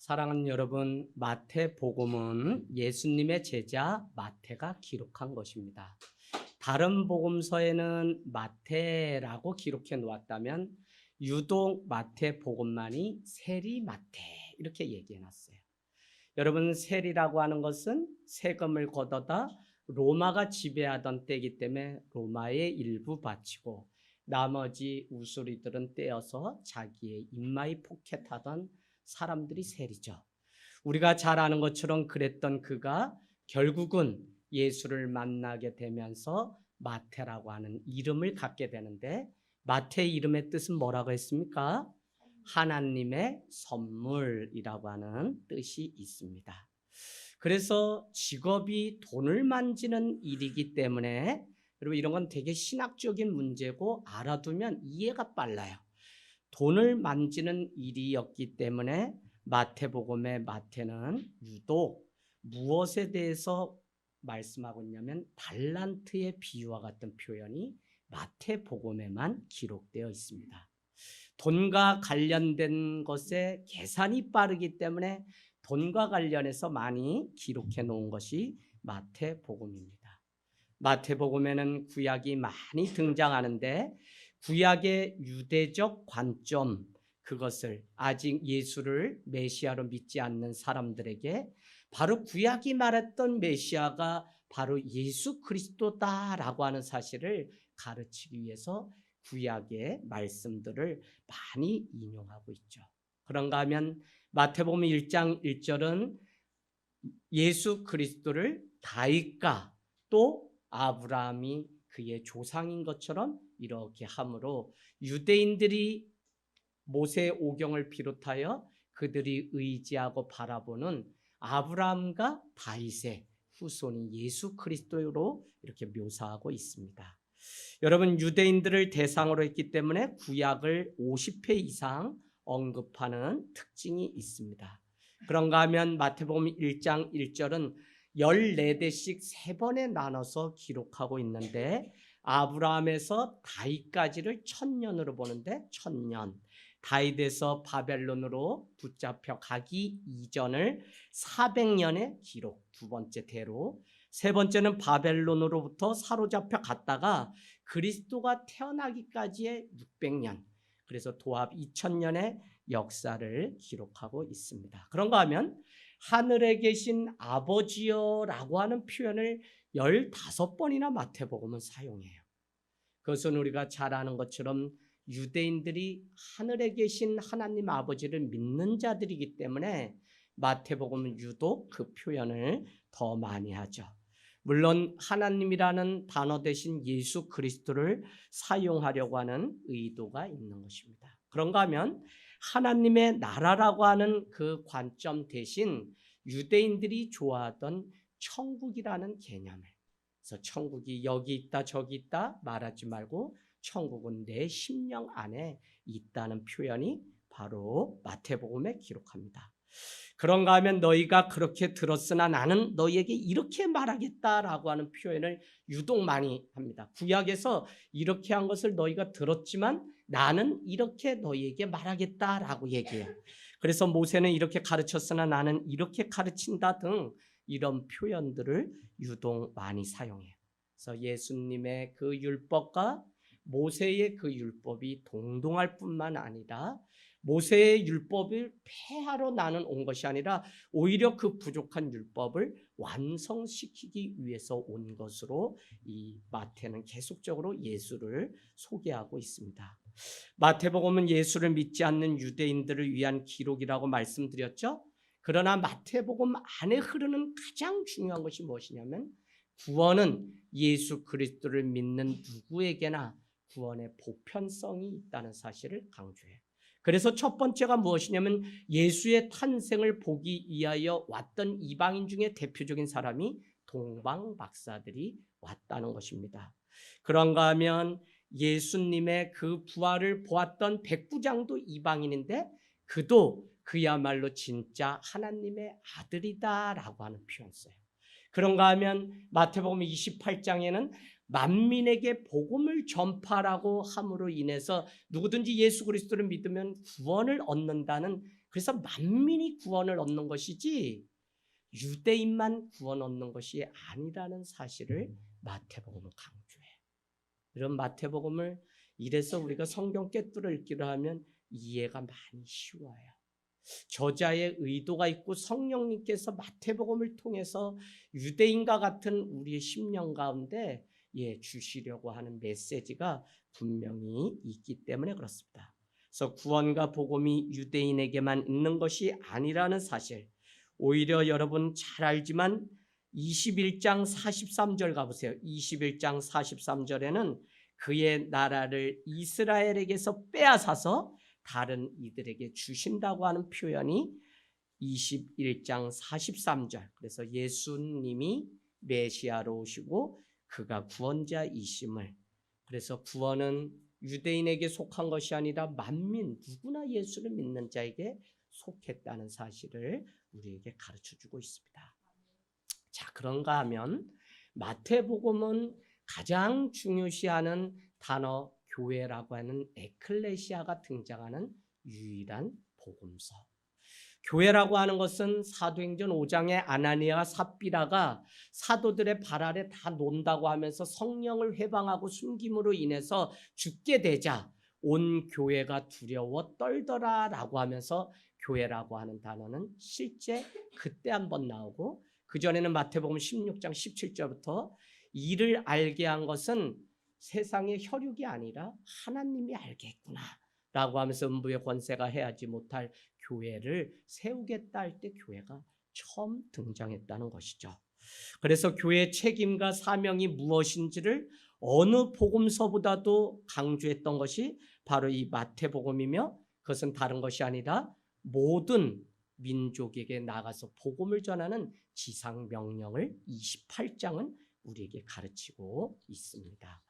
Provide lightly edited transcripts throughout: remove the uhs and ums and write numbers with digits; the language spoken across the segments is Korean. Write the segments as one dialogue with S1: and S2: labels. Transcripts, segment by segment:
S1: 사랑하는 여러분, 마태복음은 예수님의 제자 마태가 기록한 것입니다. 다른 복음서에는 마태라고 기록해 놓았다면 유독 마태복음만이 세리 마태 이렇게 얘기해 놨어요. 여러분, 세리라고 하는 것은 세금을 걷어다 로마가 지배하던 때이기 때문에 로마의 일부 바치고 나머지 우수리들은 떼어서 자기의 입마에 포켓하던 사람들이 세리죠. 우리가 잘 아는 것처럼 그랬던 그가 결국은 예수를 만나게 되면서 마태라고 하는 이름을 갖게 되는데, 마태의 이름의 뜻은 뭐라고 했습니까? 하나님의 선물이라고 하는 뜻이 있습니다. 그래서 직업이 돈을 만지는 일이기 때문에 여러분, 이런 건 되게 신학적인 문제고 알아두면 이해가 빨라요. 돈을 만지는 일이었기 때문에 마태복음의 마태는 유독 무엇에 대해서 말씀하고 있냐면 달란트의 비유와 같은 표현이 마태복음에만 기록되어 있습니다. 돈과 관련된 것에 계산이 빠르기 때문에 돈과 관련해서 많이 기록해 놓은 것이 마태복음입니다. 마태복음에는 구약이 많이 등장하는데 구약의 유대적 관점, 그것을 아직 예수를 메시아로 믿지 않는 사람들에게 바로 구약이 말했던 메시아가 바로 예수 그리스도다라고 하는 사실을 가르치기 위해서 구약의 말씀들을 많이 인용하고 있죠. 그런가 하면 마태복음 1장 1절은 예수 그리스도를 다윗과 또 아브라함이 그의 조상인 것처럼 이렇게 함으로 유대인들이 모세 오경을 비롯하여 그들이 의지하고 바라보는 아브라함과 다윗의 후손이 예수 그리스도로 이렇게 묘사하고 있습니다. 여러분, 유대인들을 대상으로 했기 때문에 구약을 50회 이상 언급하는 특징이 있습니다. 그런가 하면 마태복음 1장 1절은 14대씩 3번에 나눠서 기록하고 있는데 아브라함에서 다윗까지를 1000년으로 보는데 1000년, 다윗에서 바벨론으로 붙잡혀 가기 이전을 400년의 기록, 두 번째 대로, 세 번째는 바벨론으로부터 사로잡혀 갔다가 그리스도가 태어나기까지의 600년, 그래서 도합 2000년의 역사를 기록하고 있습니다. 그런가 하면 하늘에 계신 아버지여라고 하는 표현을 15번이나 마태복음은 사용해요. 그것은 우리가 잘 아는 것처럼 유대인들이 하늘에 계신 하나님 아버지를 믿는 자들이기 때문에 마태복음은 유독 그 표현을 더 많이 하죠. 물론 하나님이라는 단어 대신 예수 그리스도를 사용하려고 하는 의도가 있는 것입니다. 그런가 하면 하나님의 나라라고 하는 그 관점 대신 유대인들이 좋아하던 천국이라는 개념을, 그래서 천국이 여기 있다 저기 있다 말하지 말고 천국은 내 심령 안에 있다는 표현이 바로 마태복음에 기록합니다. 그런가 하면 너희가 그렇게 들었으나 나는 너희에게 이렇게 말하겠다라고 하는 표현을 유독 많이 합니다. 구약에서 이렇게 한 것을 너희가 들었지만 나는 이렇게 너희에게 말하겠다라고 얘기해요. 그래서 모세는 이렇게 가르쳤으나 나는 이렇게 가르친다 등 이런 표현들을 유독 많이 사용해요. 그래서 예수님의 그 율법과 모세의 그 율법이 동등할 뿐만 아니라 모세의 율법을 폐하러 나는 온 것이 아니라 오히려 그 부족한 율법을 완성시키기 위해서 온 것으로 이 마태는 계속적으로 예수를 소개하고 있습니다. 마태복음은 예수를 믿지 않는 유대인들을 위한 기록이라고 말씀드렸죠. 그러나 마태복음 안에 흐르는 가장 중요한 것이 무엇이냐면 구원은 예수 그리스도를 믿는 누구에게나 구원의 보편성이 있다는 사실을 강조해요. 그래서 첫 번째가 무엇이냐면 예수의 탄생을 보기 위하여 왔던 이방인 중에 대표적인 사람이 동방 박사들이 왔다는 것입니다. 그런가 하면 예수님의 그 부활을 보았던 백부장도 이방인인데 그도 그야말로 진짜 하나님의 아들이다라고 하는 표현 써요. 그런가 하면 마태복음 28장에는 만민에게 복음을 전파라고 함으로 인해서 누구든지 예수 그리스도를 믿으면 구원을 얻는다는 그래서 만민이 구원을 얻는 것이지 유대인만 구원 얻는 것이 아니라는 사실을 마태복음은 강조해. 이런 마태복음을 이래서 우리가 성경 꿰뚫어 읽기로 하면 이해가 많이 쉬워요. 저자의 의도가 있고 성령님께서 마태복음을 통해서 유대인과 같은 우리의 심령 가운데 주시려고 하는 메시지가 분명히 있기 때문에 그렇습니다. 그래서 구원과 복음이 유대인에게만 있는 것이 아니라는 사실, 오히려 여러분 잘 알지만 21장 43절 가보세요. 21장 43절에는 그의 나라를 이스라엘에게서 빼앗아서 다른 이들에게 주신다고 하는 표현이 21장 43절. 그래서 예수님이 메시아로 오시고 그가 구원자이심을, 그래서 구원은 유대인에게 속한 것이 아니라 만민 누구나 예수를 믿는 자에게 속했다는 사실을 우리에게 가르쳐주고 있습니다. 자, 그런가 하면 마태복음은 가장 중요시하는 단어 교회라고 하는 에클레시아가 등장하는 유일한 복음서. 교회라고 하는 것은 사도행전 5장의 아나니아와 삽비라가 사도들의 발 아래 다 논다고 하면서 성령을 회방하고 숨김으로 인해서 죽게 되자 온 교회가 두려워 떨더라라고 하면서 교회라고 하는 단어는 실제 그때 한번 나오고, 그전에는 마태복음 16장 17절부터 이를 알게 한 것은 세상의 혈육이 아니라 하나님이 알게 했구나 라고 하면서 음부의 권세가 해하지 못할 교회를 세우겠다 할 때 교회가 처음 등장했다는 것이죠. 그래서 교회의 책임과 사명이 무엇인지를 어느 복음서보다도 강조했던 것이 바로 이 마태복음이며, 그것은 다른 것이 아니라 모든 민족에게 나가서 복음을 전하는 지상명령을 28장은 우리에게 가르치고 있습니다.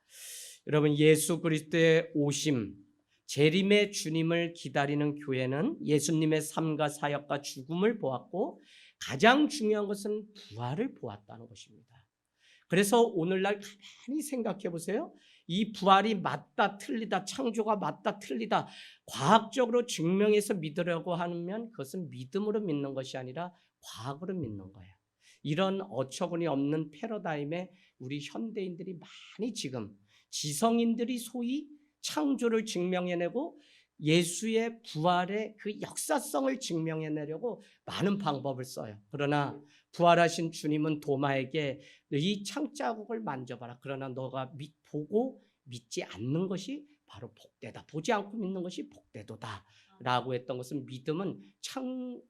S1: 여러분, 예수 그리스도의 오심, 재림의 주님을 기다리는 교회는 예수님의 삶과 사역과 죽음을 보았고 가장 중요한 것은 부활을 보았다는 것입니다. 그래서 오늘날 가만히 생각해 보세요. 이 부활이 맞다 틀리다, 창조가 맞다 틀리다 과학적으로 증명해서 믿으려고 하면 그것은 믿음으로 믿는 것이 아니라 과학으로 믿는 거예요. 이런 어처구니 없는 패러다임에 우리 현대인들이 많이 지금 지성인들이 소위 창조를 증명해내고 예수의 부활의 그 역사성을 증명해내려고 많은 방법을 써요. 그러나 부활하신 주님은 도마에게 이 창자국을 만져봐라. 그러나 너가 보고 믿지 않는 것이 바로 복되다. 보지 않고 믿는 것이 복되도다 라고 했던 것은 믿음은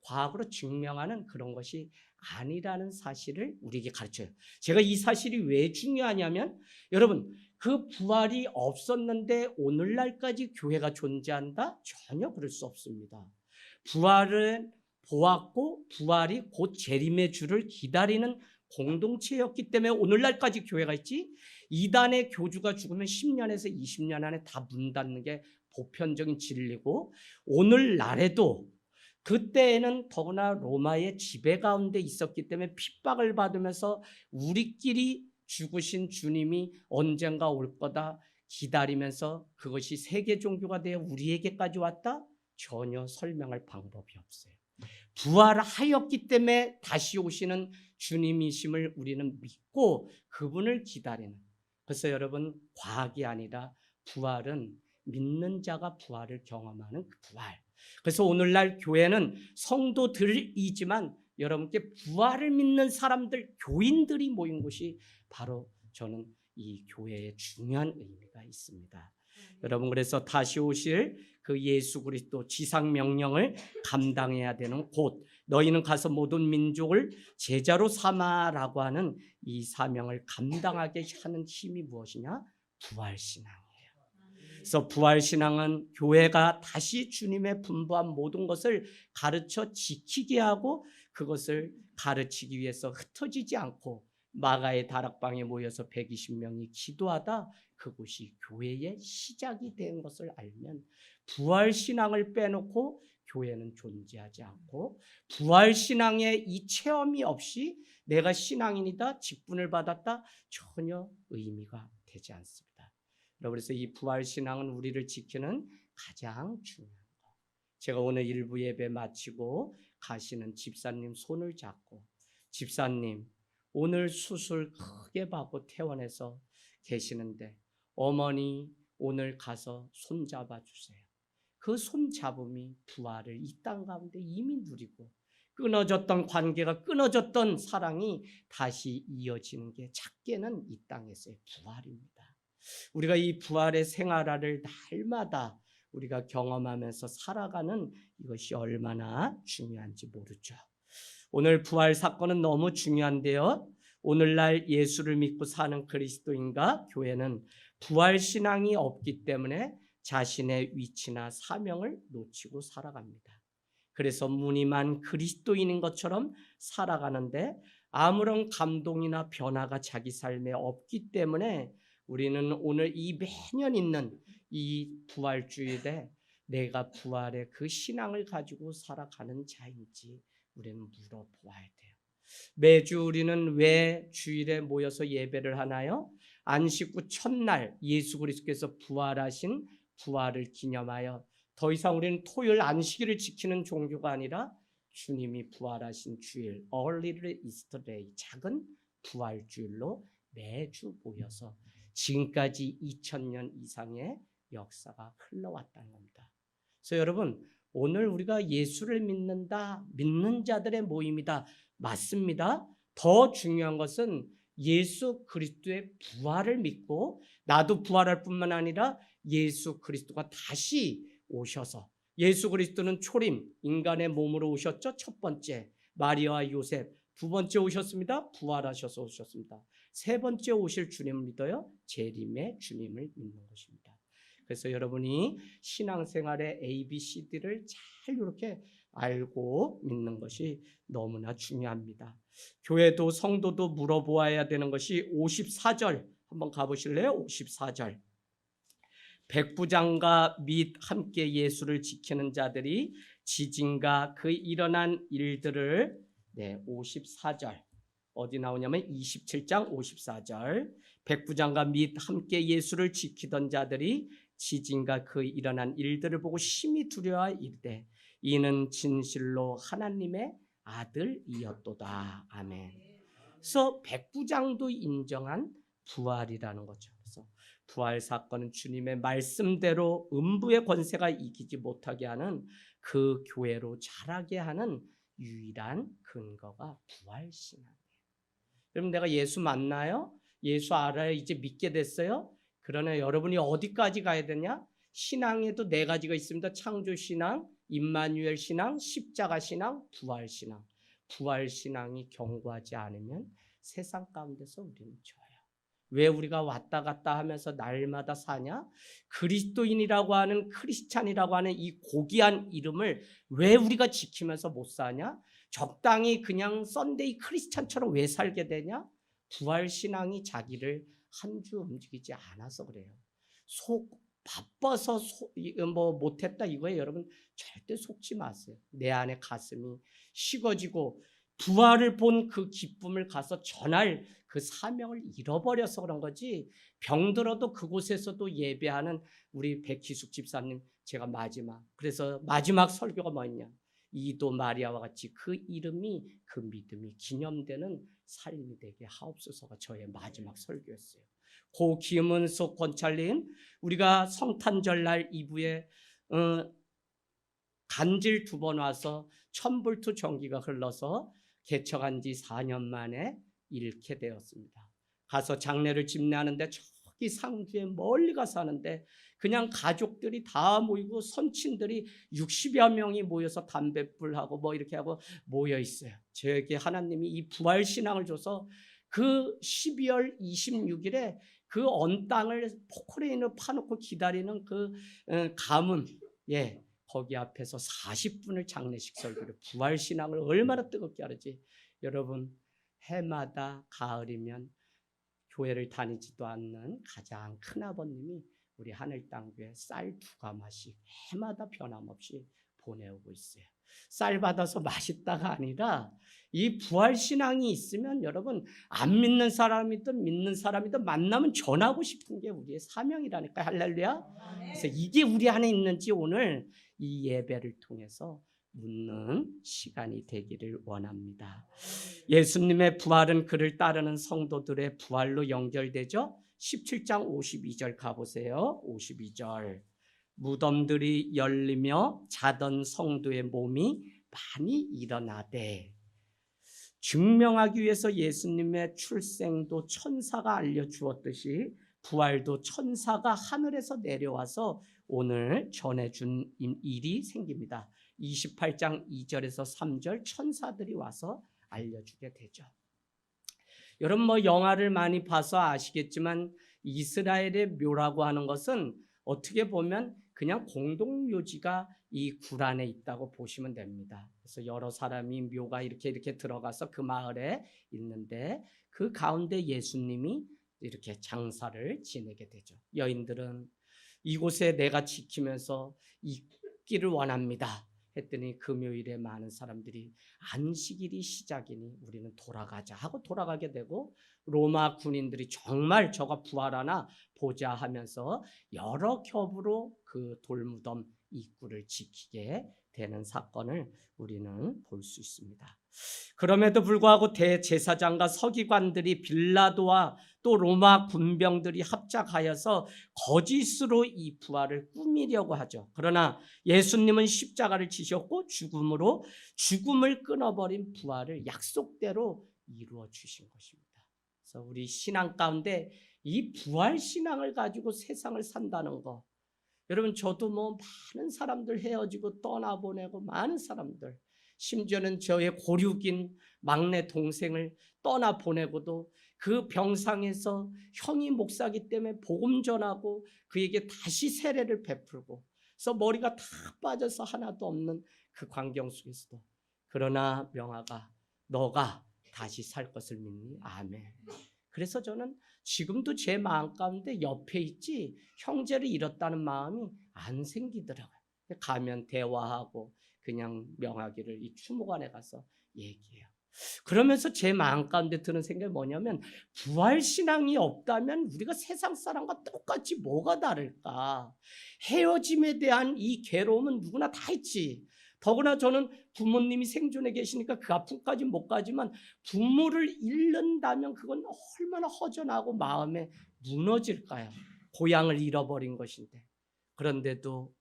S1: 과학으로 증명하는 그런 것이 아니라는 사실을 우리에게 가르쳐요. 제가 이 사실이 왜 중요하냐면, 여러분, 그 부활이 없었는데 오늘날까지 교회가 존재한다? 전혀 그럴 수 없습니다. 부활을 보았고 부활이 곧 재림의 주를 기다리는 공동체였기 때문에 오늘날까지 교회가 있지, 이단의 교주가 죽으면 10년에서 20년 안에 다 문 닫는 게 보편적인 진리고, 오늘날에도 그때에는 더구나 로마의 지배 가운데 있었기 때문에 핍박을 받으면서 우리끼리 죽으신 주님이 언젠가 올 거다 기다리면서 그것이 세계 종교가 되어 우리에게까지 왔다? 전혀 설명할 방법이 없어요. 부활하였기 때문에 다시 오시는 주님이심을 우리는 믿고 그분을 기다리는, 그래서 여러분, 과학이 아니라 부활은 믿는 자가 부활을 경험하는 그 부활. 그래서 오늘날 교회는 성도들이지만 여러분께 부활을 믿는 사람들, 교인들이 모인 곳이 바로 저는 이 교회의 중요한 의미가 있습니다. 여러분, 그래서 다시 오실 그 예수 그리스도 지상 명령을 감당해야 되는 곳, 너희는 가서 모든 민족을 제자로 삼아라고 하는 이 사명을 감당하게 하는 힘이 무엇이냐? 부활신앙이에요. 그래서 부활신앙은 교회가 다시 주님의 분부한 모든 것을 가르쳐 지키게 하고 그것을 가르치기 위해서 흩어지지 않고 마가의 다락방에 모여서 120명이 기도하다 그곳이 교회의 시작이 된 것을 알면 부활신앙을 빼놓고 교회는 존재하지 않고, 부활신앙의 이 체험이 없이 내가 신앙인이다, 직분을 받았다, 전혀 의미가 되지 않습니다. 그래서 이 부활신앙은 우리를 지키는 가장 중요한 것. 제가 오늘 일부 예배 마치고 가시는 집사님 손을 잡고, 집사님 오늘 수술 크게 받고 퇴원해서 계시는데 어머니 오늘 가서 손 잡아주세요. 그 손 잡음이 부활을 이 땅 가운데 이미 누리고, 끊어졌던 관계가, 끊어졌던 사랑이 다시 이어지는 게 작게는 이 땅에서의 부활입니다. 우리가 이 부활의 생활을 날마다 우리가 경험하면서 살아가는 이것이 얼마나 중요한지 모르죠. 오늘 부활 사건은 너무 중요한데요. 오늘날 예수를 믿고 사는 그리스도인과 교회는 부활 신앙이 없기 때문에 자신의 위치나 사명을 놓치고 살아갑니다. 그래서 무늬만 그리스도인인 것처럼 살아가는데 아무런 감동이나 변화가 자기 삶에 없기 때문에 우리는 오늘 이 매년 있는 이 부활주일에 내가 부활의 그 신앙을 가지고 살아가는 자인지 우리는 물어보아야 돼요. 매주 우리는 왜 주일에 모여서 예배를 하나요? 안식 후 첫날 예수 그리스도께서 부활하신 부활을 기념하여 더 이상 우리는 토요일 안식일을 지키는 종교가 아니라 주님이 부활하신 주일, Early Easter Day, 작은 부활주일로 매주 모여서 지금까지 2000년 이상의 역사가 흘러왔다는 겁니다. 그래서 여러분, 오늘 우리가 예수를 믿는다, 믿는 자들의 모임이다. 맞습니다. 더 중요한 것은 예수 그리스도의 부활을 믿고, 나도 부활할 뿐만 아니라 예수 그리스도가 다시 오셔서, 예수 그리스도는 초림, 인간의 몸으로 오셨죠. 첫 번째 마리아와 요셉, 두 번째 오셨습니다. 부활하셔서 오셨습니다. 세 번째 오실 주님을 믿어요. 재림의 주님을 믿는 것입니다. 그래서 여러분이 신앙생활의 ABCD를 잘 이렇게 알고 믿는 것이 너무나 중요합니다. 교회도 성도도 물어보아야 되는 것이 54절 한번 가보실래요? 54절. 백부장과 및 함께 예수를 지키는 자들이 지진과 그 일어난 일들을 54절 어디 나오냐면 27장 54절. 백부장과 및 함께 예수를 지키던 자들이 지진과 그 일어난 일들을 보고 심히 두려워 이르되 이는 진실로 하나님의 아들이었도다. 아멘. 그래서 백부장도 인정한 부활이라는 거죠. 그래서 부활 사건은 주님의 말씀대로 음부의 권세가 이기지 못하게 하는, 그 교회로 자라게 하는 유일한 근거가 부활 신앙이에요. 여러분, 내가 예수 만나요? 예수 알아요? 이제 믿게 됐어요? 그러나 여러분이 어디까지 가야 되냐? 신앙에도 네 가지가 있습니다. 창조 신앙, 임마누엘 신앙, 십자가 신앙, 부활 신앙. 부활 신앙이 견고하지 않으면 세상 가운데서 우리는 져요. 왜 우리가 왔다 갔다 하면서 날마다 사냐? 그리스도인이라고 하는, 크리스찬이라고 하는 이 고귀한 이름을 왜 우리가 지키면서 못 사냐? 적당히 그냥 썬데이 크리스찬처럼 왜 살게 되냐? 부활 신앙이 자기를 한 주 움직이지 않아서 그래요. 바빠서 못했다 이거예요. 여러분 절대 속지 마세요. 내 안에 가슴이 식어지고 부활을 본 그 기쁨을 가서 전할 그 사명을 잃어버려서 그런 거지, 병들어도 그곳에서도 예배하는 우리 백희숙 집사님, 제가 그래서 마지막 설교가 뭐였냐? 이도 마리아와 같이 그 이름이, 그 믿음이 기념되는 삶이 되게 하옵소서가 저의 마지막 설교였어요. 고 김은숙 권찰님, 우리가 성탄절날 이브에 간질 2번 와서 1000볼트 전기가 흘러서 개척한 지 4년 만에 잃게 되었습니다. 가서 장례를 집례하는데 저기 상주에 멀리 가서 하는데 그냥 가족들이 다 모이고 선친들이 60여 명이 모여서 담뱃불하고 이렇게 하고 모여 있어요. 저에게 하나님이 이 부활 신앙을 줘서 그 12월 26일에 그 언 땅을 포크레인으로 파놓고 기다리는 그 가문, 거기 앞에서 40분을 장례식 설교를, 부활 신앙을 얼마나 뜨겁게 하는지. 여러분, 해마다 가을이면 교회를 다니지도 않는 가장 큰 아버님이 우리 하늘땅교회 쌀 2가마씩 해마다 변함없이 보내오고 있어요. 쌀 받아서 맛있다가 아니라 이 부활 신앙이 있으면 여러분, 안 믿는 사람이든 믿는 사람이든 만나면 전하고 싶은 게 우리의 사명이라니까. 할렐루야. 그래서 이게 우리 안에 있는지 오늘 이 예배를 통해서 묻는 시간이 되기를 원합니다. 예수님의 부활은 그를 따르는 성도들의 부활로 연결되죠. 17장 52절 가보세요. 52절. 무덤들이 열리며 자던 성도의 몸이 많이 일어나되, 증명하기 위해서 예수님의 출생도 천사가 알려주었듯이 부활도 천사가 하늘에서 내려와서 오늘 전해준 일이 생깁니다. 28장 2절에서 3절 천사들이 와서 알려주게 되죠. 여러분 영화를 많이 봐서 아시겠지만 이스라엘의 묘라고 하는 것은 어떻게 보면 그냥 공동묘지가 이 굴 안에 있다고 보시면 됩니다. 그래서 여러 사람이 묘가 이렇게 들어가서 그 마을에 있는데 그 가운데 예수님이 이렇게 장사를 지내게 되죠. 여인들은 이곳에 내가 지키면서 있기를 원합니다 했더니 금요일에 많은 사람들이 안식일이 시작이니 우리는 돌아가자 하고 돌아가게 되고, 로마 군인들이 정말 저가 부활하나 보자 하면서 여러 겹으로 그 돌무덤 입구를 지키게 되는 사건을 우리는 볼 수 있습니다. 그럼에도 불구하고 대제사장과 서기관들이 빌라도와 또 로마 군병들이 합작하여서 거짓으로 이 부활을 꾸미려고 하죠. 그러나 예수님은 십자가를 지셨고 죽음으로 죽음을 끊어버린 부활을 약속대로 이루어 주신 것입니다. 그래서 우리 신앙 가운데 이 부활 신앙을 가지고 세상을 산다는 거, 여러분 저도 많은 사람들 헤어지고 떠나보내고, 많은 사람들, 심지어는 저의 고륙인 막내 동생을 떠나보내고도 그 병상에서 형이 목사기 때문에 복음 전하고 그에게 다시 세례를 베풀고, 그래서 머리가 다 빠져서 하나도 없는 그 광경 속에서도, 그러나 명아가 너가 다시 살 것을 믿니? 아멘. 그래서 저는 지금도 제 마음 가운데 옆에 있지 형제를 잃었다는 마음이 안 생기더라고요. 가면 대화하고 그냥 명하기를 이 추모관에 가서 얘기해요. 그러면서 제 마음 가운데 드는 생각이 뭐냐면, 부활신앙이 없다면 우리가 세상 사람과 똑같이 뭐가 다를까? 헤어짐에 대한 이 괴로움은 누구나 다 있지. 더구나 저는 부모님이 생존해 계시니까 그 아픔까지 못 가지만, 부모를 잃는다면 그건 얼마나 허전하고 마음에 무너질까요? 고향을 잃어버린 것인데. 그런데도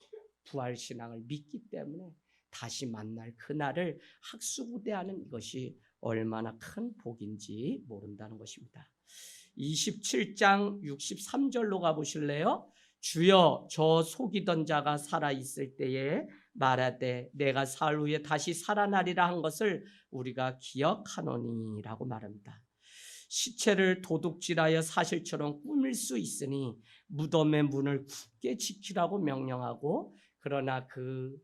S1: 부활신앙을 믿기 때문에 다시 만날 그날을 학수고대하는 이것이 얼마나 큰 복인지 모른다는 것입니다. 27장 63절로 가보실래요? 주여 저 속이던 자가 살아있을 때에 말하되 내가 사흘 후에 다시 살아나리라 한 것을 우리가 기억하노니 라고 말합니다. 시체를 도둑질하여 사실처럼 꾸밀 수 있으니 무덤의 문을 굳게 지키라고 명령하고, 그러나 그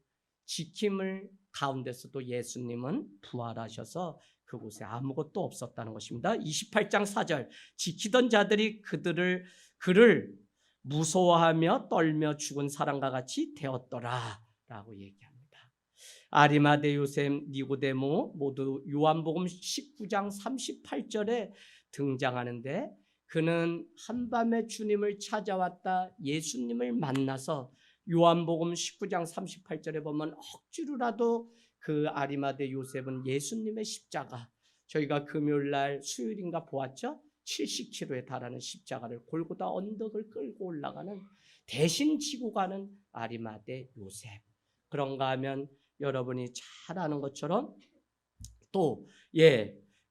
S1: 지킴을 가운데서도 예수님은 부활하셔서 그곳에 아무것도 없었다는 것입니다. 28장 4절, 지키던 자들이 그를 무서워하며 떨며 죽은 사람과 같이 되었더라 라고 얘기합니다. 아리마대 요셉, 니고데모 모두 요한복음 19장 38절에 등장하는데, 그는 한밤에 주님을 찾아왔다 예수님을 만나서 요한복음 19장 38절에 보면 억지로라도 그 아리마대 요셉은 예수님의 십자가, 저희가 금요일날 수요일인가 보았죠? 70kg에 달하는 십자가를 골고다 언덕을 끌고 올라가는, 대신 지고 가는 아리마대 요셉. 그런가 하면 여러분이 잘 아는 것처럼 또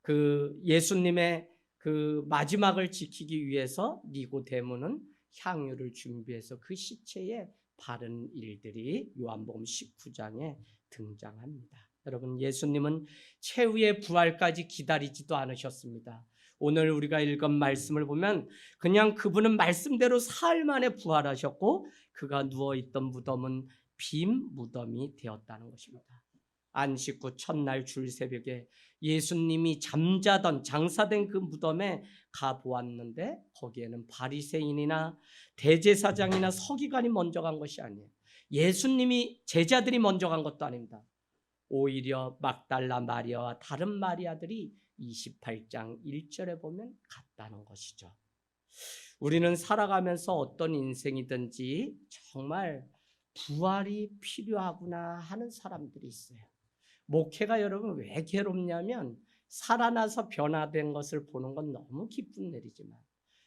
S1: 그 예수님의 그 마지막을 지키기 위해서 니고데모는 향유를 준비해서 그 시체에 바른 일들이 요한복음 19장에 등장합니다. 여러분 예수님은 최후의 부활까지 기다리지도 않으셨습니다. 오늘 우리가 읽은 말씀을 보면 그냥 그분은 말씀대로 사흘 만에 부활하셨고, 그가 누워있던 무덤은 빈 무덤이 되었다는 것입니다. 안식 후 첫날 줄새벽에 예수님이 잠자던 장사된 그 무덤에 가보았는데 거기에는 바리새인이나 대제사장이나 서기관이 먼저 간 것이 아니에요. 예수님이, 제자들이 먼저 간 것도 아닙니다. 오히려 막달라 마리아와 다른 마리아들이 28장 1절에 보면 갔다는 것이죠. 우리는 살아가면서 어떤 인생이든지 정말 부활이 필요하구나 하는 사람들이 있어요. 목회가 여러분 왜 괴롭냐면 살아나서 변화된 것을 보는 건 너무 기쁜 일이지만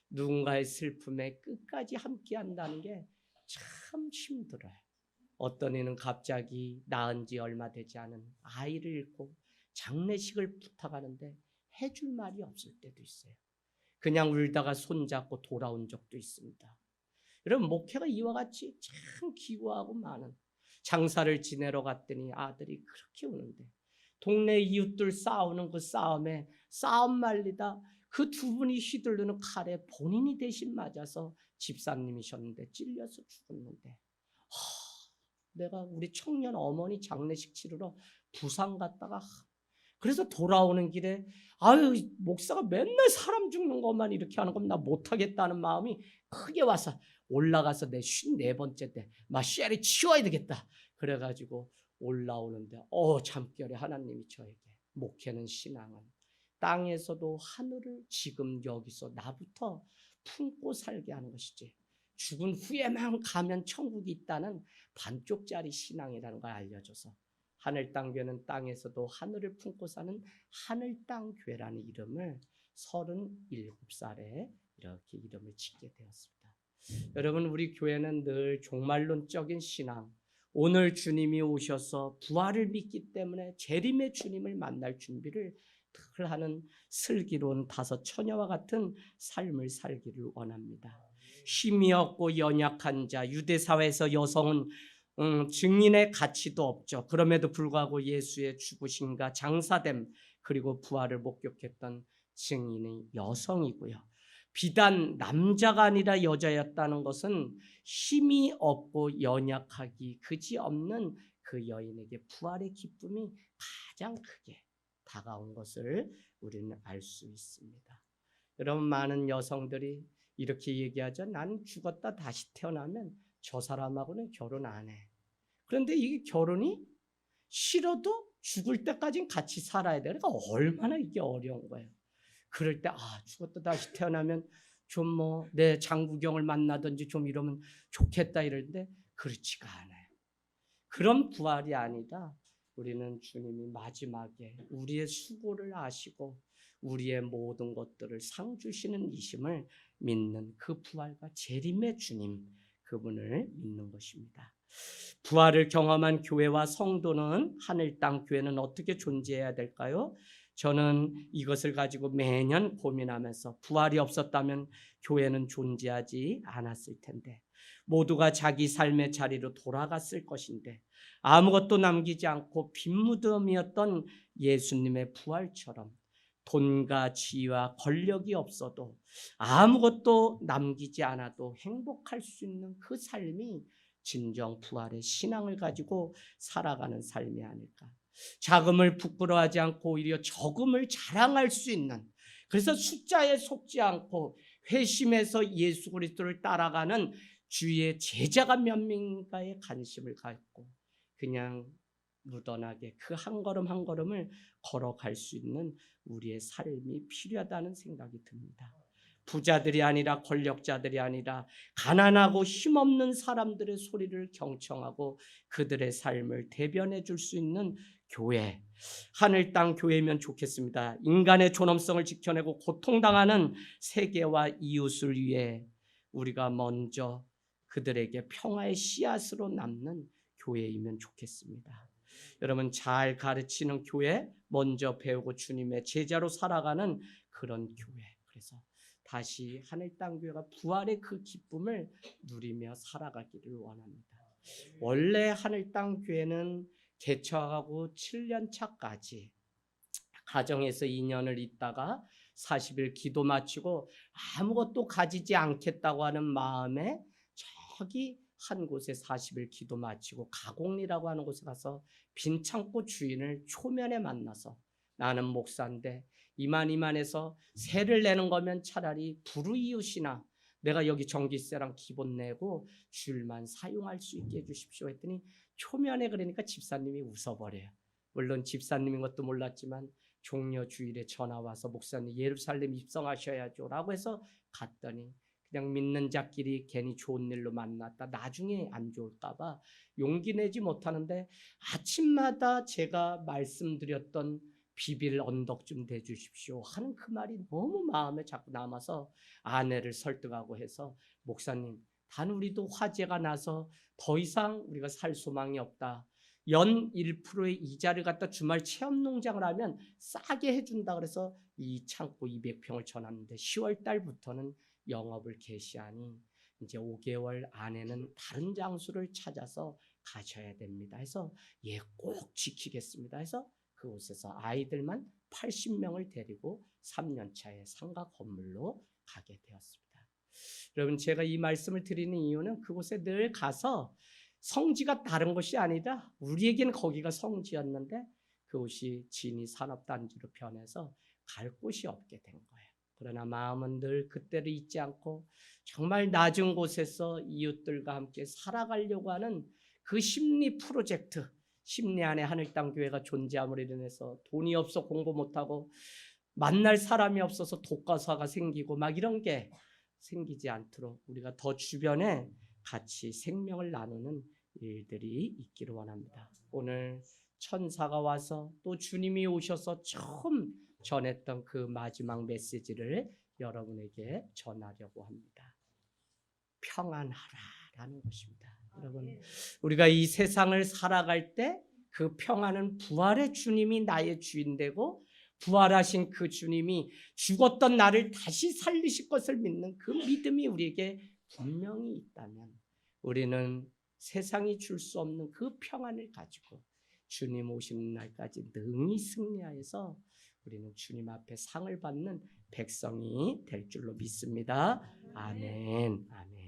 S1: 누군가의 슬픔에 끝까지 함께 한다는 게 참 힘들어요. 어떤 이는 갑자기 낳은 지 얼마 되지 않은 아이를 잃고 장례식을 부탁하는데 해줄 말이 없을 때도 있어요. 그냥 울다가 손잡고 돌아온 적도 있습니다. 여러분 목회가 이와 같이 참 기구하고 많은 장사를 지내러 갔더니 아들이 그렇게 우는데 동네 이웃들 싸우는 그 싸움에 싸움 말리다 그 두 분이 휘두르는 칼에 본인이 대신 맞아서 집사님이셨는데 찔려서 죽었는데 내가 우리 청년 어머니 장례식 치르러 부산 갔다가 그래서 돌아오는 길에 아유 목사가 맨날 사람 죽는 것만 이렇게 하는 건 나 못하겠다는 마음이 크게 와서 올라가서 내 54번째 때 막 쉐리 치워야 되겠다 그래가지고 올라오는데 잠결에 하나님이 저에게 목회는 신앙은 땅에서도 하늘을 지금 여기서 나부터 품고 살게 하는 것이지 죽은 후에만 가면 천국이 있다는 반쪽짜리 신앙이라는 걸 알려줘서 하늘 땅 교회는 땅에서도 하늘을 품고 사는 하늘 땅 교회라는 이름을 37살에 이렇게 이름을 짓게 되었습니다. 여러분 우리 교회는 늘 종말론적인 신앙 오늘 주님이 오셔서 부활을 믿기 때문에 재림의 주님을 만날 준비를 늘 하는 슬기로운 다섯 처녀와 같은 삶을 살기를 원합니다. 힘이 없고 연약한 자 유대 사회에서 여성은 증인의 가치도 없죠. 그럼에도 불구하고 예수의 죽으심과 장사됨 그리고 부활을 목격했던 증인이 여성이고요. 비단 남자가 아니라 여자였다는 것은 힘이 없고 연약하기 그지없는 그 여인에게 부활의 기쁨이 가장 크게 다가온 것을 우리는 알 수 있습니다. 여러분 많은 여성들이 이렇게 얘기하죠. 나는 죽었다 다시 태어나면 저 사람하고는 결혼 안 해. 그런데 이게 결혼이 싫어도 죽을 때까지는 같이 살아야 돼. 그러니까 얼마나 이게 어려운 거예요. 그럴 때 죽었다 다시 태어나면 좀 내 장구경을 만나든지 좀 이러면 좋겠다 이러는데 그렇지가 않아요. 그런 부활이 아니라 우리는 주님이 마지막에 우리의 수고를 아시고 우리의 모든 것들을 상 주시는 이심을 믿는 그 부활과 재림의 주님 그분을 믿는 것입니다. 부활을 경험한 교회와 성도는 하늘 땅 교회는 어떻게 존재해야 될까요? 저는 이것을 가지고 매년 고민하면서 부활이 없었다면 교회는 존재하지 않았을 텐데 모두가 자기 삶의 자리로 돌아갔을 것인데 아무것도 남기지 않고 빈 무덤이었던 예수님의 부활처럼 돈과 지위와 권력이 없어도 아무것도 남기지 않아도 행복할 수 있는 그 삶이 진정 부활의 신앙을 가지고 살아가는 삶이 아닐까. 작음을 부끄러워하지 않고 오히려 적음을 자랑할 수 있는 그래서 숫자에 속지 않고 회심해서 예수 그리스도를 따라가는 주의 제자가 몇 명인가에 관심을 갖고 그냥 무던하게 그 한 걸음 한 걸음을 걸어갈 수 있는 우리의 삶이 필요하다는 생각이 듭니다. 부자들이 아니라 권력자들이 아니라 가난하고 힘없는 사람들의 소리를 경청하고 그들의 삶을 대변해 줄 수 있는 교회, 하늘 땅 교회면 좋겠습니다. 인간의 존엄성을 지켜내고 고통당하는 세계와 이웃을 위해 우리가 먼저 그들에게 평화의 씨앗으로 남는 교회이면 좋겠습니다. 여러분 잘 가르치는 교회, 먼저 배우고 주님의 제자로 살아가는 그런 교회. 그래서 다시 하늘 땅 교회가 부활의 그 기쁨을 누리며 살아가기를 원합니다. 원래 하늘 땅 교회는 개척하고 7년 차까지 가정에서 2년을 있다가 40일 기도 마치고 아무것도 가지지 않겠다고 하는 마음에 저기 한 곳에 40일 기도 마치고 가곡리라고 하는 곳에 가서 빈 창고 주인을 초면에 만나서 나는 목사인데 이만해서 세를 내는 거면 차라리 불우이웃이나 내가 여기 전기세랑 기본 내고 줄만 사용할 수 있게 해주십시오 했더니 초면에 그러니까 집사님이 웃어버려요. 물론 집사님인 것도 몰랐지만 종려 주일에 전화 와서 목사님 예루살렘 입성하셔야죠 라고 해서 갔더니 그냥 믿는 자끼리 괜히 좋은 일로 만났다 나중에 안 좋을까 봐 용기 내지 못하는데 아침마다 제가 말씀드렸던 비빌 언덕 좀 대주십시오 하는 그 말이 너무 마음에 자꾸 남아서 아내를 설득하고 해서 목사님 단 우리도 화재가 나서 더 이상 우리가 살 소망이 없다. 연 1%의 이자를 갖다 주말 체험농장을 하면 싸게 해준다 그래서 이 창고 200평을 전놨는데 10월 달부터는 영업을 개시하니 이제 5개월 안에는 다른 장소를 찾아서 가셔야 됩니다. 해서 예, 꼭 지키겠습니다. 해서 그곳에서 아이들만 80명을 데리고 3년 차에 상가 건물로 가게 되었습니다. 여러분 제가 이 말씀을 드리는 이유는 그곳에 늘 가서 성지가 다른 것이 아니라 우리에게는 거기가 성지였는데 그곳이 진이 산업단지로 변해서 갈 곳이 없게 된 거예요. 그러나 마음은 늘 그때를 잊지 않고 정말 낮은 곳에서 이웃들과 함께 살아가려고 하는 그 심리 프로젝트, 심리 안에 하늘땅교회가 존재함으로 인해서 돈이 없어 공부 못하고 만날 사람이 없어서 독가사가 생기고 막 이런 게 생기지 않도록 우리가 더 주변에 같이 생명을 나누는 일들이 있기를 원합니다. 오늘 천사가 와서 또 주님이 오셔서 처음 전했던 그 마지막 메시지를 여러분에게 전하려고 합니다. 평안하라라는 것입니다. 여러분, 우리가 이 세상을 살아갈 때 그 평안은 부활의 주님이 나의 주인 되고 부활하신 그 주님이 죽었던 나를 다시 살리실 것을 믿는 그 믿음이 우리에게 분명히 있다면 우리는 세상이 줄 수 없는 그 평안을 가지고 주님 오시는 날까지 능히 승리하여서 우리는 주님 앞에 상을 받는 백성이 될 줄로 믿습니다. 아멘. 아멘.